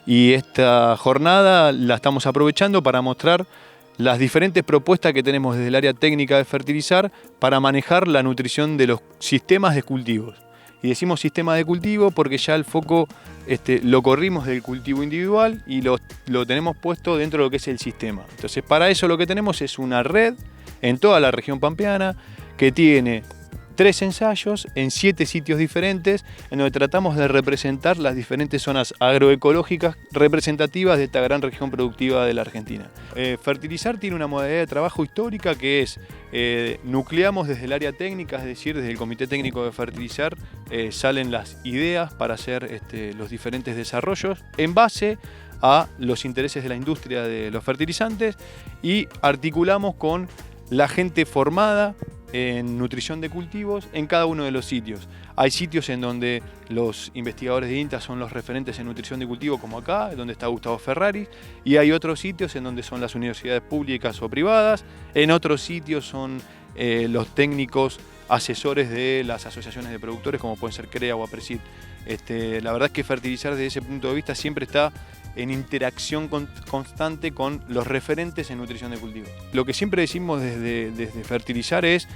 Y esta jornada la estamos aprovechando para mostrar las diferentes propuestas que tenemos desde el área técnica de fertilizar para manejar la nutrición de los sistemas de cultivos. Y decimos sistema de cultivo porque ya el foco lo corrimos del cultivo individual y lo tenemos puesto dentro de lo que es el sistema. Entonces, para eso lo que tenemos es una red en toda la región pampeana que tiene 3 ensayos en 7 sitios diferentes, en donde tratamos de representar las diferentes zonas agroecológicas representativas de esta gran región productiva de la Argentina. Fertilizar tiene una modalidad de trabajo histórica que es, nucleamos desde el área técnica, es decir, desde el Comité Técnico de Fertilizar, salen las ideas para hacer los diferentes desarrollos en base a los intereses de la industria de los fertilizantes y articulamos con la gente formada en nutrición de cultivos en cada uno de los sitios. Hay sitios en donde los investigadores de INTA son los referentes en nutrición de cultivo, como acá, donde está Gustavo Ferrari, y hay otros sitios en donde son las universidades públicas o privadas, en otros sitios son los técnicos asesores de las asociaciones de productores, como pueden ser CREA o APRESID. La verdad es que fertilizar desde ese punto de vista siempre está en interacción constante con los referentes en nutrición de cultivo. Lo que siempre decimos desde fertilizar es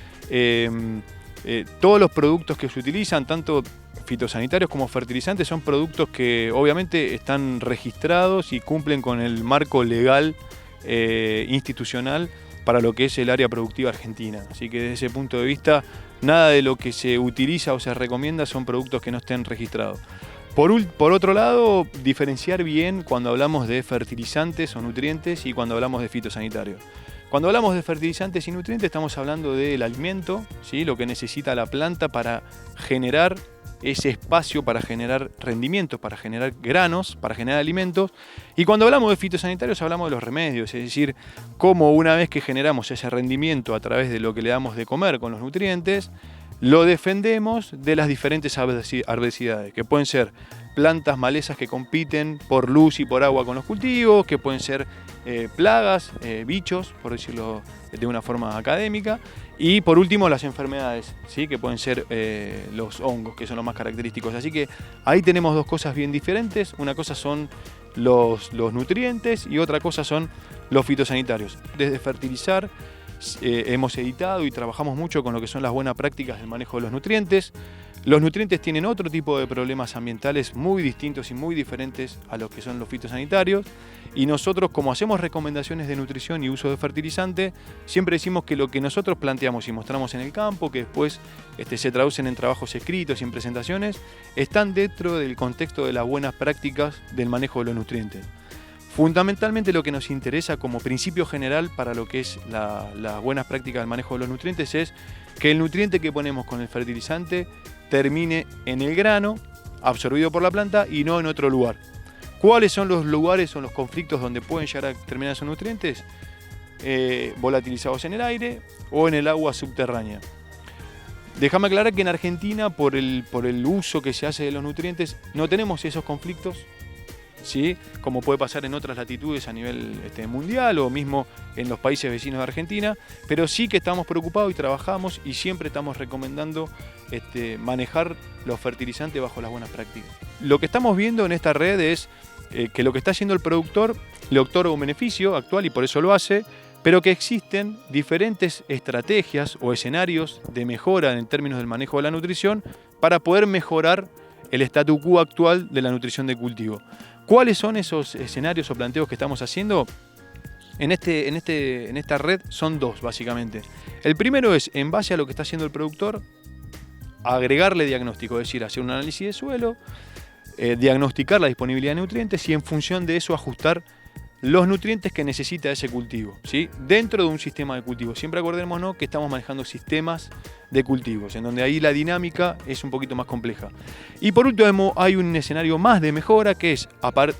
todos los productos que se utilizan, tanto fitosanitarios como fertilizantes, son productos que obviamente están registrados y cumplen con el marco legal institucional para lo que es el área productiva argentina. Así que desde ese punto de vista, nada de lo que se utiliza o se recomienda son productos que no estén registrados. Por otro lado, diferenciar bien cuando hablamos de fertilizantes o nutrientes y cuando hablamos de fitosanitarios. Cuando hablamos de fertilizantes y nutrientes estamos hablando del alimento, ¿sí? Lo que necesita la planta para generar ese espacio, para generar rendimientos, para generar granos, para generar alimentos. Y cuando hablamos de fitosanitarios hablamos de los remedios, es decir, cómo una vez que generamos ese rendimiento a través de lo que le damos de comer con los nutrientes, lo defendemos de las diferentes adversidades, que pueden ser plantas, malezas que compiten por luz y por agua con los cultivos, que pueden ser plagas, bichos, por decirlo de una forma académica, y por último las enfermedades, ¿sí? Que pueden ser los hongos, que son los más característicos. Así que ahí tenemos dos cosas bien diferentes, una cosa son los nutrientes y otra cosa son los fitosanitarios. Desde fertilizar, hemos editado y trabajamos mucho con lo que son las buenas prácticas del manejo de los nutrientes. Los nutrientes tienen otro tipo de problemas ambientales muy distintos y muy diferentes a los que son los fitosanitarios. Y nosotros, como hacemos recomendaciones de nutrición y uso de fertilizante, siempre decimos que lo que nosotros planteamos y mostramos en el campo, que después se traducen en trabajos escritos y en presentaciones, están dentro del contexto de las buenas prácticas del manejo de los nutrientes. Fundamentalmente lo que nos interesa como principio general para lo que es las buenas prácticas del manejo de los nutrientes es que el nutriente que ponemos con el fertilizante termine en el grano, absorbido por la planta y no en otro lugar. ¿Cuáles son los lugares o los conflictos donde pueden llegar a terminar esos nutrientes? Volatilizados en el aire o en el agua subterránea. Déjame aclarar que en Argentina, por el uso que se hace de los nutrientes, no tenemos esos conflictos, ¿sí? Como puede pasar en otras latitudes a nivel mundial o mismo en los países vecinos de Argentina, pero sí que estamos preocupados y trabajamos y siempre estamos recomendando manejar los fertilizantes bajo las buenas prácticas. Lo que estamos viendo en esta red es que lo que está haciendo el productor le otorga un beneficio actual y por eso lo hace, pero que existen diferentes estrategias o escenarios de mejora en términos del manejo de la nutrición para poder mejorar el statu quo actual de la nutrición de cultivo. ¿Cuáles son esos escenarios o planteos que estamos haciendo? En esta red son dos, básicamente. El primero es, en base a lo que está haciendo el productor, agregarle diagnóstico, es decir, hacer un análisis de suelo, diagnosticar la disponibilidad de nutrientes y en función de eso ajustar los nutrientes que necesita ese cultivo, ¿sí? Dentro de un sistema de cultivo. Siempre acordémonos que estamos manejando sistemas de cultivos, en donde ahí la dinámica es un poquito más compleja. Y por último, hay un escenario más de mejora que es,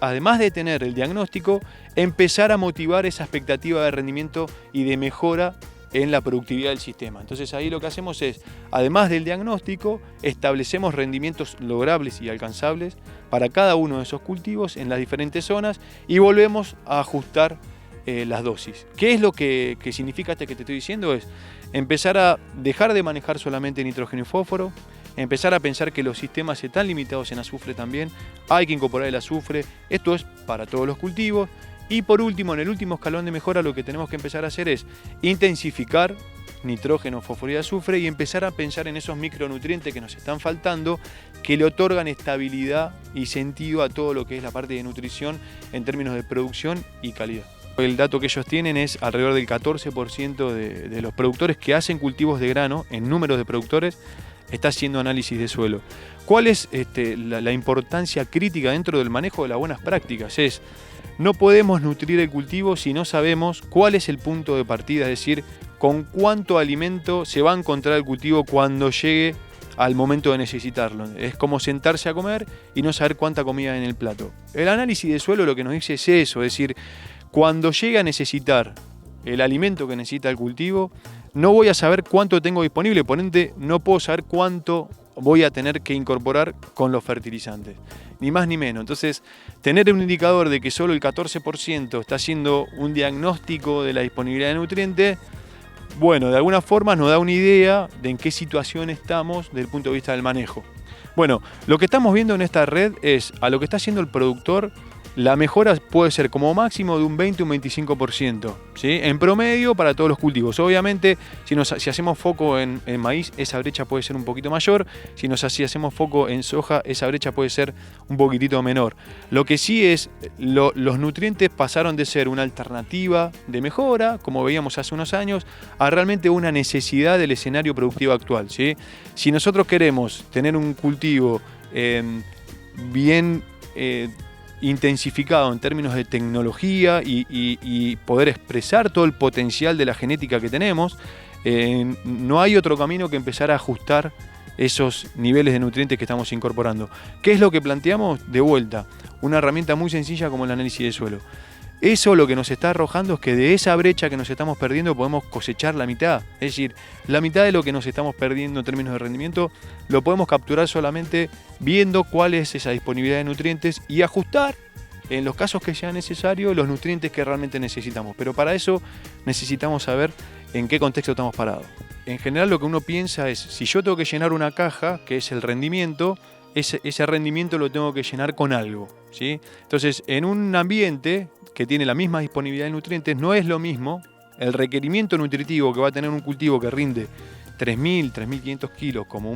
además de tener el diagnóstico, empezar a motivar esa expectativa de rendimiento y de mejora en la productividad del sistema. Entonces ahí lo que hacemos es, además del diagnóstico, establecemos rendimientos logrables y alcanzables para cada uno de esos cultivos en las diferentes zonas y volvemos a ajustar las dosis. ¿Qué es lo que significa que te estoy diciendo? Es empezar a dejar de manejar solamente nitrógeno y fósforo, empezar a pensar que los sistemas están limitados en azufre también, hay que incorporar el azufre, esto es para todos los cultivos. Y por último, en el último escalón de mejora, lo que tenemos que empezar a hacer es intensificar nitrógeno, fósforo y azufre y empezar a pensar en esos micronutrientes que nos están faltando, que le otorgan estabilidad y sentido a todo lo que es la parte de nutrición en términos de producción y calidad. El dato que ellos tienen es alrededor del 14% de los productores que hacen cultivos de grano, en números de productores, está haciendo análisis de suelo. ¿Cuál es la importancia crítica dentro del manejo de las buenas prácticas? No podemos nutrir el cultivo si no sabemos cuál es el punto de partida, es decir, con cuánto alimento se va a encontrar el cultivo cuando llegue al momento de necesitarlo. Es como sentarse a comer y no saber cuánta comida hay en el plato. El análisis de suelo lo que nos dice es eso, es decir, cuando llegue a necesitar el alimento que necesita el cultivo, no voy a saber cuánto tengo disponible, por ende no puedo saber cuánto voy a tener que incorporar con los fertilizantes, ni más ni menos. Entonces, tener un indicador de que solo el 14% está haciendo un diagnóstico de la disponibilidad de nutrientes, bueno, de alguna forma nos da una idea de en qué situación estamos desde el punto de vista del manejo. Bueno, lo que estamos viendo en esta red es a lo que está haciendo el productor. La mejora puede ser como máximo de un 20 o un 25%, ¿sí? En promedio para todos los cultivos. Obviamente, si hacemos foco en maíz, esa brecha puede ser un poquito mayor. Si hacemos foco en soja, esa brecha puede ser un poquitito menor. Lo que sí es, los nutrientes pasaron de ser una alternativa de mejora, como veíamos hace unos años, a realmente una necesidad del escenario productivo actual, ¿sí? Si nosotros queremos tener un cultivo bien intensificado en términos de tecnología y poder expresar todo el potencial de la genética que tenemos, no hay otro camino que empezar a ajustar esos niveles de nutrientes que estamos incorporando. ¿Qué es lo que planteamos? De vuelta, una herramienta muy sencilla como el análisis de suelo. Eso lo que nos está arrojando es que de esa brecha que nos estamos perdiendo podemos cosechar la mitad. Es decir, la mitad de lo que nos estamos perdiendo en términos de rendimiento lo podemos capturar solamente viendo cuál es esa disponibilidad de nutrientes y ajustar, en los casos que sea necesario, los nutrientes que realmente necesitamos. Pero para eso necesitamos saber en qué contexto estamos parados. En general lo que uno piensa es, si yo tengo que llenar una caja, que es el rendimiento, ese rendimiento lo tengo que llenar con algo, ¿sí? Entonces, en un ambiente que tiene la misma disponibilidad de nutrientes, no es lo mismo el requerimiento nutritivo que va a tener un cultivo que rinde 3.000, 3.500 kilos como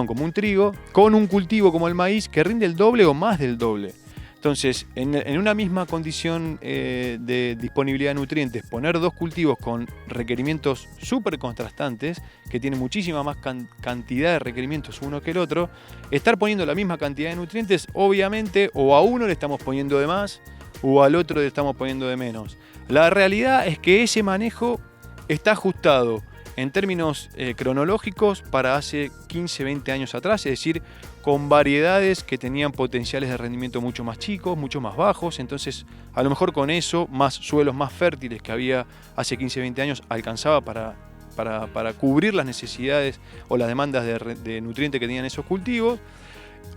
como un trigo, con un cultivo como el maíz que rinde el doble o más del doble. Entonces, en una misma condición de disponibilidad de nutrientes, poner dos cultivos con requerimientos súper contrastantes, que tienen muchísima más cantidad de requerimientos uno que el otro, estar poniendo la misma cantidad de nutrientes, obviamente, o a uno le estamos poniendo de más, o al otro le estamos poniendo de menos. La realidad es que ese manejo está ajustado en términos cronológicos para hace 15, 20 años atrás, es decir, con variedades que tenían potenciales de rendimiento mucho más chicos, mucho más bajos. Entonces, a lo mejor con eso, más suelos más fértiles que había hace 15, 20 años, alcanzaba para cubrir las necesidades o las demandas de nutrientes que tenían esos cultivos.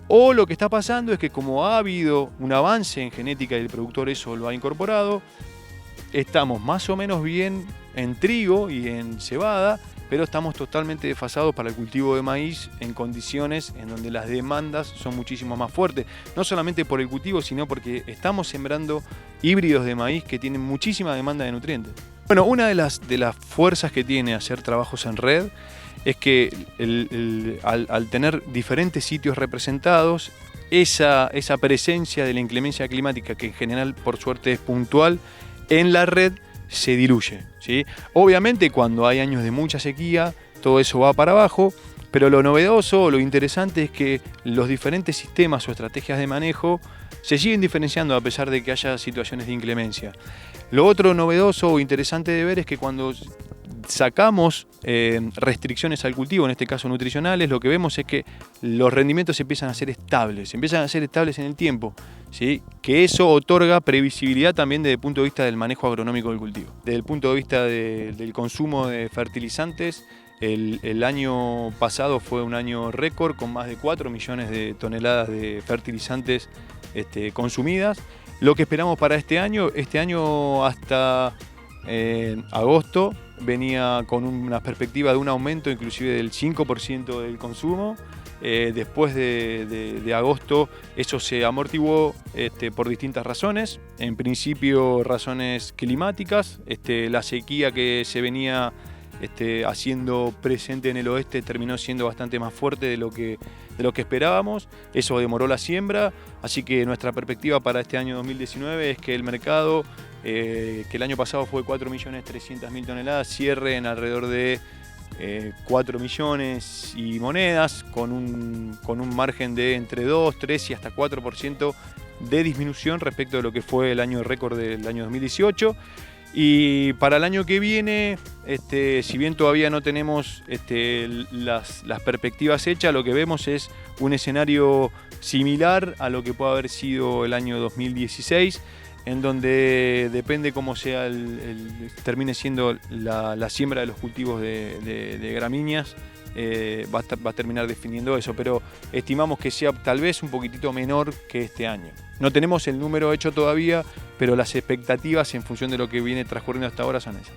O lo que está pasando es que como ha habido un avance en genética y el productor eso lo ha incorporado, estamos más o menos bien en trigo y en cebada, pero estamos totalmente desfasados para el cultivo de maíz en condiciones en donde las demandas son muchísimo más fuertes. No solamente por el cultivo, sino porque estamos sembrando híbridos de maíz que tienen muchísima demanda de nutrientes. Bueno, una de las fuerzas que tiene hacer trabajos en red es que al tener diferentes sitios representados, esa presencia de la inclemencia climática, que en general por suerte es puntual, en la red se diluye, ¿sí? Obviamente cuando hay años de mucha sequía, todo eso va para abajo, pero lo novedoso, lo interesante es que los diferentes sistemas o estrategias de manejo se siguen diferenciando a pesar de que haya situaciones de inclemencia. Lo otro novedoso o interesante de ver es que cuando sacamos restricciones al cultivo, en este caso nutricionales, lo que vemos es que los rendimientos empiezan a ser estables en el tiempo, ¿sí? Que eso otorga previsibilidad también desde el punto de vista del manejo agronómico del cultivo. Desde el punto de vista del consumo de fertilizantes, el año pasado fue un año récord con más de 4 millones de toneladas de fertilizantes consumidas. Lo que esperamos para este año hasta agosto, venía con una perspectiva de un aumento inclusive del 5% del consumo. Después de agosto eso se amortiguó por distintas razones. En principio razones climáticas, la sequía que se venía haciendo presente en el oeste terminó siendo bastante más fuerte de lo que esperábamos. Eso demoró la siembra, así que nuestra perspectiva para este año 2019 es que el mercado, que el año pasado fue 4.300.000 toneladas, cierre en alrededor de 4 millones y monedas, con un margen de entre 2, 3 y hasta 4% de disminución respecto de lo que fue el año récord del año 2018. Y para el año que viene, si bien todavía no tenemos las perspectivas hechas, lo que vemos es un escenario similar a lo que puede haber sido el año 2016, en donde depende cómo sea termine siendo la siembra de los cultivos de gramíneas, va a terminar definiendo eso, pero estimamos que sea tal vez un poquitito menor que este año. No tenemos el número hecho todavía, pero las expectativas en función de lo que viene transcurriendo hasta ahora son esas.